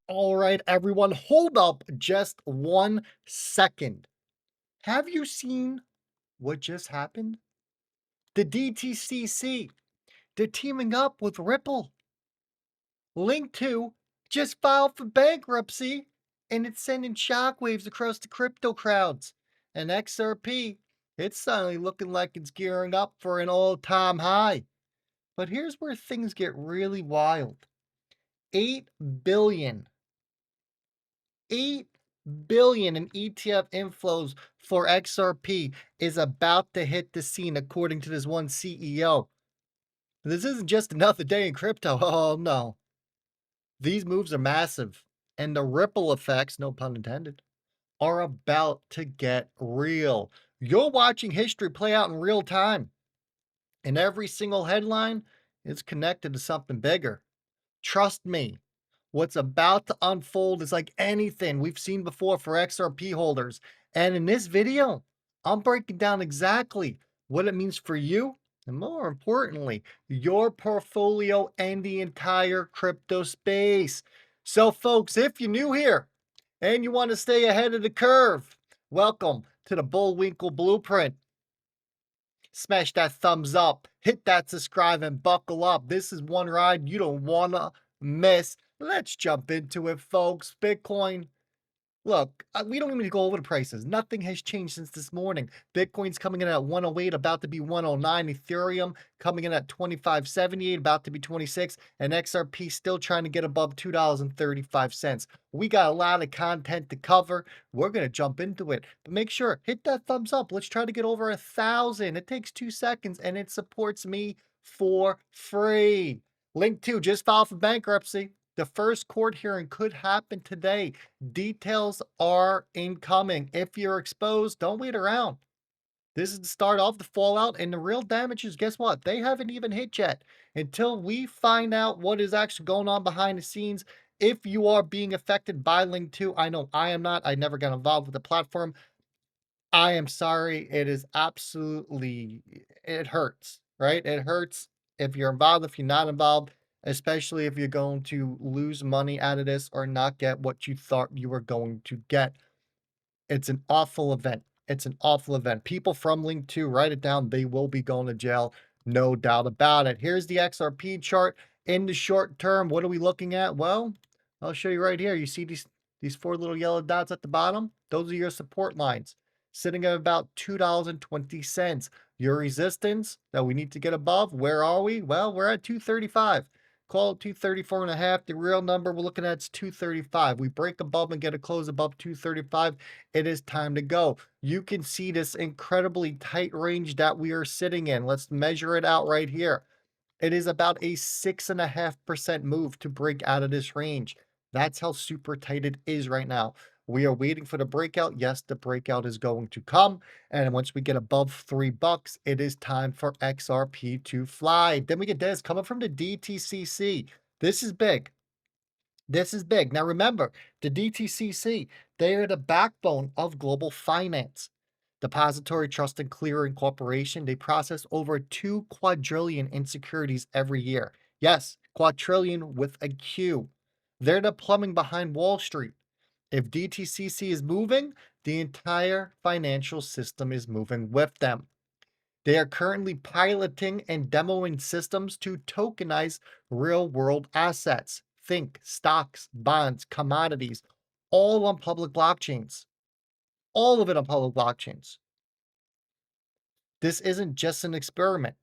All right, everyone, hold up just 1 second. Have you seen what just happened? The DTCC, they're teaming up with Ripple. Link 2 just filed for bankruptcy and it's sending shockwaves across the crypto crowds. And XRP, it's suddenly looking like it's gearing up for an all-time high. But here's where things get really wild. 8 billion 8 billion in ETF inflows for XRP is about to hit the scene, according to this one CEO. This isn't just another day in crypto. Oh no. These moves are massive, and the ripple effects, no pun intended, are about to get real. You're watching history play out in real time, and every single headline is connected to something bigger. Trust me, what's about to unfold is like anything we've seen before for XRP holders. And in this video, I'm breaking down exactly what it means for you, and more importantly, your portfolio and the entire crypto space. So, folks, if you're new here and you want to stay ahead of the curve, welcome to the Bullwinkle Blueprint. Smash that thumbs up, hit that subscribe, and buckle up. This is one ride you don't want to miss. Let's jump into it, folks. Bitcoin. Look, we don't even need to go over the prices. Nothing has changed since this morning. Bitcoin's coming in at 108, about to be 109. Ethereum coming in at 25.78, about to be 26. And XRP still trying to get above $2.35. We got a lot of content to cover. We're going to jump into it. But make sure, hit that thumbs up. Let's try to get over 1,000. It takes 2 seconds and it supports me for free. Link 2 just filed for bankruptcy. The first court hearing could happen today. Details are incoming. If you're exposed, don't wait around. This is the start of the fallout, and the real damages, guess what? They haven't even hit yet. Until we find out what is actually going on behind the scenes, if you are being affected by Link 2, I know I am not. I never got involved with the platform. I am sorry. It is absolutely, it hurts, right? It hurts if you're involved, if you're not involved, especially if you're going to lose money out of this or not get what you thought you were going to get. It's an awful event. It's an awful event. People from Link 2, write it down. They will be going to jail. No doubt about it. Here's the XRP chart in the short term. What are we looking at? Well, I'll show you right here. You see these 4 little yellow dots at the bottom? Those are your support lines, sitting at about $2.20. Your resistance that we need to get above, where are we? Well, we're at 235. Call it 234 and a half. The real number we're looking at is 235. We break above and get a close above 235. It is time to go. You can see this incredibly tight range that we are sitting in. Let's measure it out right here. It is about a 6.5% move to break out of this range. That's how super tight it is right now. We are waiting for the breakout. Yes, the breakout is going to come. And once we get above $3, it is time for XRP to fly. Then we get this coming from the DTCC. This is big. This is big. Now remember, the DTCC, they are the backbone of global finance. Depository Trust and Clearing Corporation, they process over 2 quadrillion in securities every year. Yes, quadrillion with a Q. They're the plumbing behind Wall Street. If DTCC is moving, the entire financial system is moving with them. They are currently piloting and demoing systems to tokenize real world assets. Think stocks, bonds, commodities, all on public blockchains. All of it on public blockchains. This isn't just an experiment.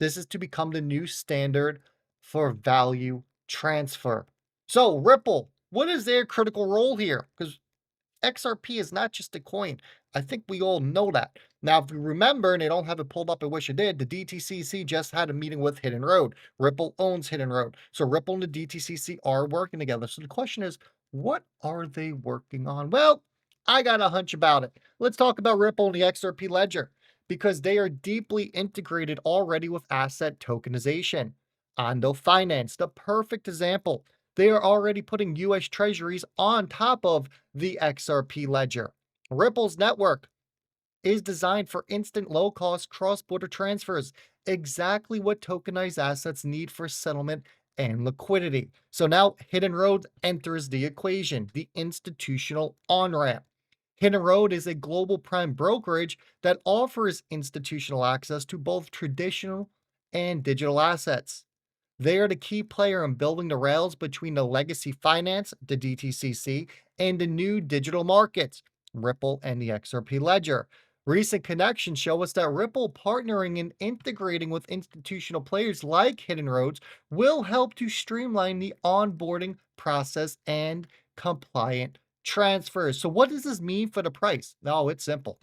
This is to become the new standard for value transfer. So, Ripple, what is their critical role here? Because XRP is not just a coin. I think we all know that. Now, if you remember, and I don't have it pulled up, I wish I did, the DTCC just had a meeting with Hidden Road. Ripple owns Hidden Road. So Ripple and the DTCC are working together. So the question is, what are they working on? Well, I got a hunch about it. Let's talk about Ripple and the XRP ledger because they are deeply integrated already with asset tokenization. Ondo Finance, the perfect example. They are already putting US treasuries on top of the XRP ledger. Ripple's network is designed for instant low-cost cross-border transfers, exactly what tokenized assets need for settlement and liquidity. So now Hidden Road enters the equation, the institutional on-ramp. Hidden Road is a global prime brokerage that offers institutional access to both traditional and digital assets. They are the key player in building the rails between the legacy finance, the DTCC, and the new digital markets, Ripple and the XRP ledger. Recent connections show us that Ripple partnering and integrating with institutional players like Hidden Roads will help to streamline the onboarding process and compliant transfers. So, what does this mean for the price? No, it's simple.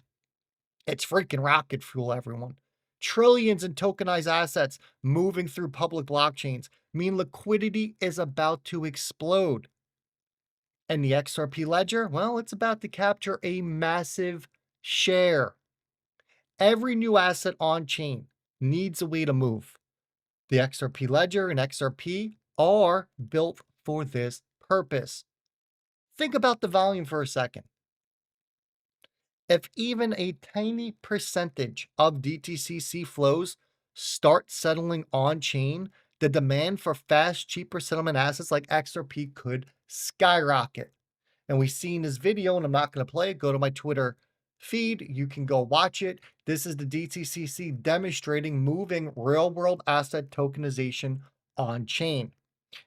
It's freaking rocket fuel, everyone. Trillions in tokenized assets moving through public blockchains mean liquidity is about to explode. And the XRP ledger, well, it's about to capture a massive share. Every new asset on chain needs a way to move. The XRP ledger and XRP are built for this purpose. Think about the volume for a second. If even a tiny percentage of DTCC flows start settling on chain, the demand for fast, cheaper settlement assets like XRP could skyrocket. And we've seen this video, and I'm not going to play it. Go to my Twitter feed. You can go watch it. This is the DTCC demonstrating moving real world asset tokenization on chain.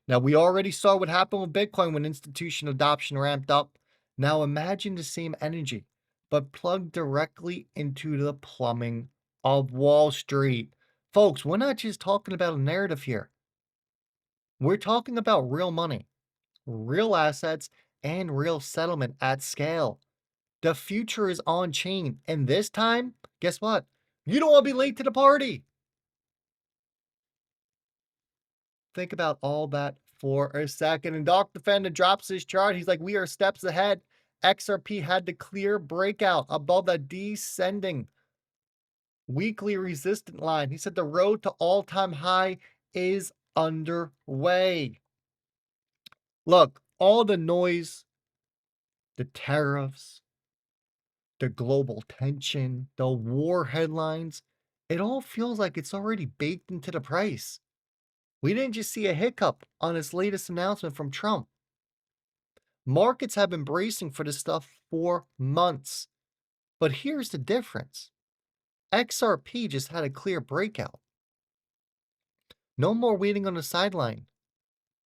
Now, we already saw what happened with Bitcoin when institutional adoption ramped up. Now, imagine the same energy, but plugged directly into the plumbing of Wall Street. Folks, we're not just talking about a narrative here. We're talking about real money, real assets, and real settlement at scale. The future is on chain, and this time, guess what? You don't want to be late to the party. Think about all that for a second. And Doc Defender drops his chart. He's like, we are steps ahead. XRP had the clear breakout above the descending weekly resistant line. He said the road to all-time high is underway. Look, all the noise, the tariffs, the global tension, the war headlines, it all feels like it's already baked into the price. We didn't just see a hiccup on his latest announcement from Trump. Markets have been bracing for this stuff for months. But here's the difference. XRP just had a clear breakout. No more waiting on the sideline.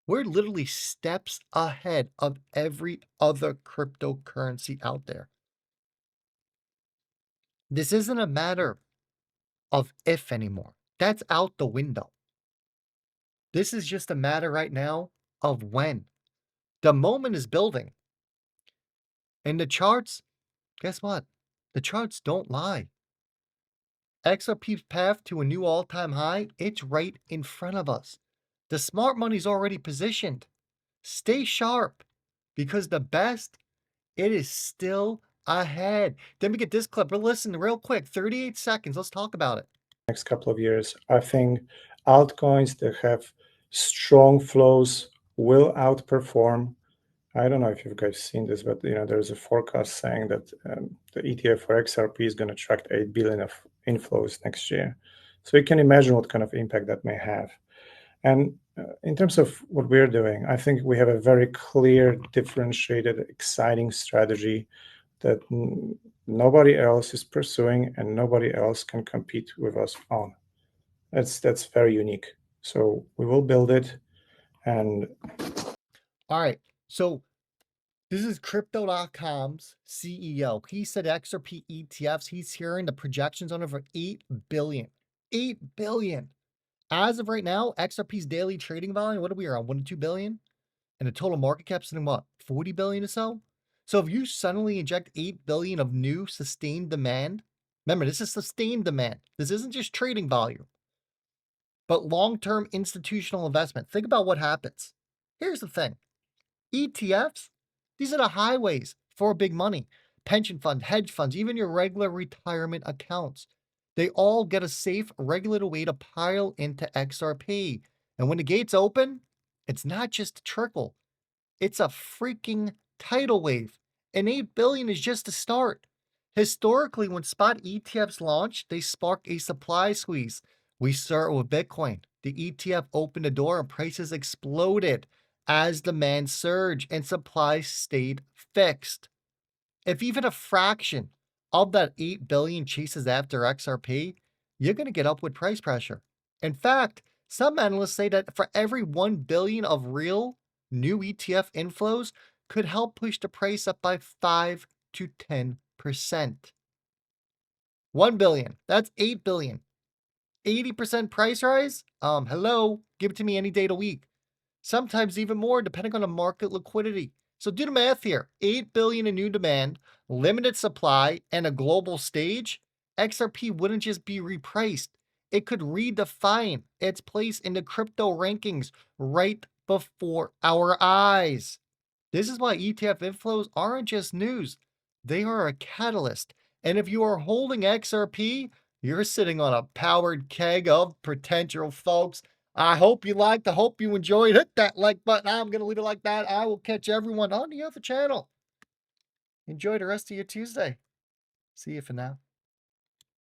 We're literally steps ahead of every other cryptocurrency out there. This isn't a matter of if anymore. That's out the window. This is just a matter right now of when. The moment is building. And the charts, guess what? The charts don't lie. XRP's path to a new all-time high, it's right in front of us. The smart money's already positioned. Stay sharp, because the best, it is still ahead. Then we get this clip. But listen, real quick, 38 seconds. Let's talk about it. Next couple of years, I think altcoins that have strong flows will outperform. I don't know if you guys seen this, but there's a forecast saying that the ETF for XRP is going to attract 8 billion of inflows next year. So you can imagine what kind of impact that may have. And in terms of what we're doing, I think we have a very clear, differentiated, exciting strategy that nobody else is pursuing and nobody else can compete with us on. That's very unique. So we will build it. And all right, so this is Crypto.com's CEO. He said XRP ETFs, he's hearing the projections on it for 8 billion. 8 billion. As of right now, XRP's daily trading volume, what are we around? 1 to 2 billion? And the total market cap's in what? 40 billion or so? So if you suddenly inject 8 billion of new sustained demand, remember, this is sustained demand. This isn't just trading volume, but long-term institutional investment. Think about what happens. Here's the thing. ETFs, these are the highways for big money. Pension fund, hedge funds, even your regular retirement accounts. They all get a safe, regulated way to pile into XRP. And when the gates open, it's not just a trickle. It's a freaking tidal wave. And 8 billion is just a start. Historically, when spot ETFs launch, they spark a supply squeeze. We saw it with Bitcoin. The ETF opened the door and prices exploded as demand surged and supply stayed fixed. If even a fraction of that 8 billion chases after XRP, you're going to get upward price pressure. In fact, some analysts say that for every 1 billion of real new ETF inflows could help push the price up by 5 to 10%. 1 billion, that's 8 billion. 80% price rise? Hello, give it to me any day of the week. Sometimes even more depending on the market liquidity. So do the math here. 8 billion in new demand, limited supply, and a global stage. XRP wouldn't just be repriced. It could redefine its place in the crypto rankings right before our eyes. This is why ETF inflows aren't just news. They are a catalyst. And if you are holding XRP, you're sitting on a powered keg of potential, folks. I hope you liked. I hope you enjoyed. Hit that like button. I'm going to leave it like that. I will catch everyone on the other channel. Enjoy the rest of your Tuesday. See you for now.